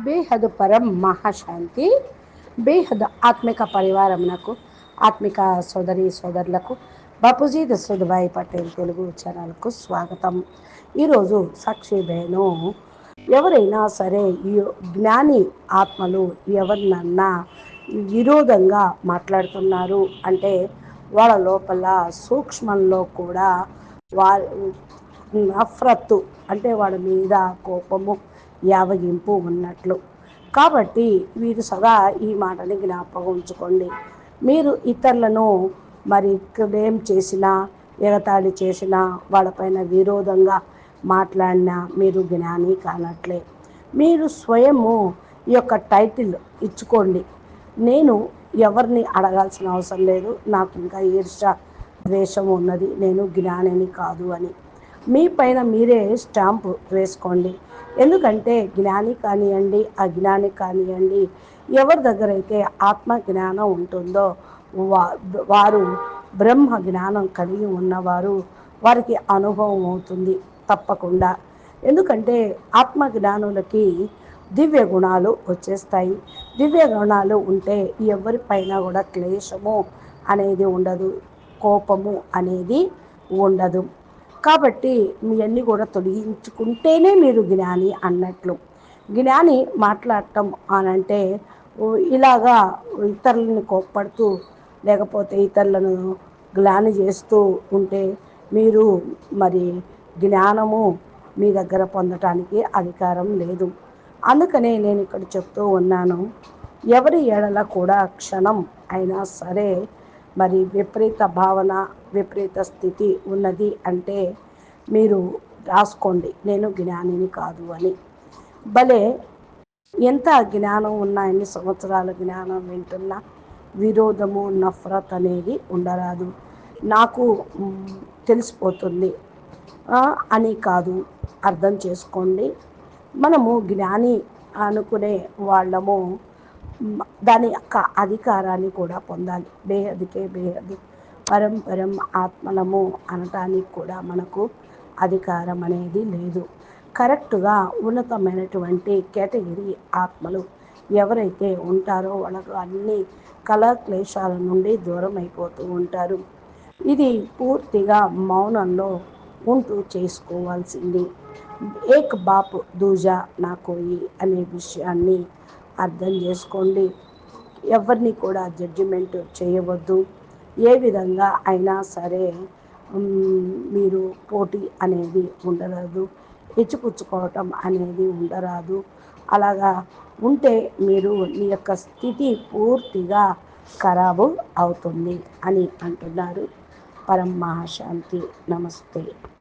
బేహద్ పరం మహాశాంతి. బేహద్ ఆత్మిక పరివారమునకు, ఆత్మిక సోదరి సోదరులకు బాపూజీ దశరథభాయ్ పటేల్ తెలుగు ఛానల్కు స్వాగతం. ఈరోజు సాక్షి బేను, ఎవరైనా సరే ఈ జ్ఞాని ఆత్మలు ఎవరినన్నా విరోధంగా మాట్లాడుతున్నారు అంటే వాళ్ళ లోపల సూక్ష్మంలో కూడా వారి నఫ్రత్తు అంటే వాళ్ళ మీద కోపము, యావగింపు ఉన్నట్లు. కాబట్టి వీరు సదా ఈ మాటని జ్ఞాపకం ఉంచుకోండి. మీరు ఇతరులను మరి క్లెయిమ్ చేసినా, ఎగతాళి చేసినా, వాళ్ళపైన విరోధంగా మాట్లాడినా మీరు జ్ఞాని కానట్లే. మీరు స్వయము ఈ యొక్క టైటిల్ ఇచ్చుకోండి. నేను ఎవరిని అడగాల్సిన అవసరం లేదు, నాకు ఇంకా ఈర్ష్య ద్వేషం ఉన్నది, నేను జ్ఞానిని కాదు అని మీ పైన మీరే స్టాంపు వేసుకోండి. ఎందుకంటే జ్ఞాని కానివ్వండి, అజ్ఞాని కానివ్వండి, ఎవరి దగ్గర అయితే ఆత్మ జ్ఞానం ఉంటుందో వారు బ్రహ్మ జ్ఞానం కలిగి ఉన్నవారు, వారికి అనుభవం అవుతుంది తప్పకుండా. ఎందుకంటే ఆత్మ జ్ఞానులకి దివ్య గుణాలు వచ్చేస్తాయి. దివ్య గుణాలు ఉంటే ఎవరిపైన కూడా క్లేశము అనేది ఉండదు, కోపము అనేది ఉండదు. కాబట్టి మీ అన్నీ కూడా తొలగించుకుంటేనే మీరు జ్ఞాని అన్నట్లు. జ్ఞాని మాట్లాడటం అనంటే ఇలాగా ఇతరులని కోప్పడుతూ లేకపోతే ఇతరులను గ్లాని చేస్తూ ఉంటే మీరు మరి జ్ఞానము మీ దగ్గర పొందటానికి అధికారం లేదు. అందుకనే నేను ఇక్కడ చెప్తూ ఉన్నాను, ఎవరి ఎడల కూడా క్షణం అయినా సరే మరి విపరీత భావన, విపరీత స్థితి ఉన్నది అంటే మీరు రాసుకోండి, నేను జ్ఞానిని కాదు అని. భలే ఎంత జ్ఞానం ఉన్నా, ఎన్ని సంవత్సరాల జ్ఞానం వింటున్నా విరోధము, నఫరత్ అనేది ఉండరాదు. నాకు తెలిసిపోతుంది అని కాదు, అర్థం చేసుకోండి. మనము జ్ఞాని అనుకునే వాళ్ళము దాని యొక్క అధికారాన్ని కూడా పొందాలి. బేహద్కే బేహద్ పరం ఆత్మలము అనటానికి కూడా మనకు అధికారం అనేది లేదు. కరెక్ట్గా ఉన్నతమైనటువంటి కేటగిరీ ఆత్మలు ఎవరైతే ఉంటారో వాళ్ళకు అన్ని కళాక్లేశాల నుండి దూరం అయిపోతూ ఉంటారు. ఇది పూర్తిగా మౌనంలో ఉంటూ చేసుకోవాల్సింది. ఏక్ బాప్ దూజా నా కోయి అనే విషయాన్ని అర్థం చేసుకోండి. ఎవరిని కూడా జడ్జిమెంట్ చేయవద్దు. ఏ విధంగా అయినా సరే మీరు పోటీ అనేది ఉండరాదు, ఇచ్చిపుచ్చుకోవటం అనేది ఉండరాదు. అలాగా ఉంటే మీరు మీ యొక్క స్థితి పూర్తిగా ఖరాబు అవుతుంది అని అంటున్నారు. పరం మహాశాంతి. నమస్తే.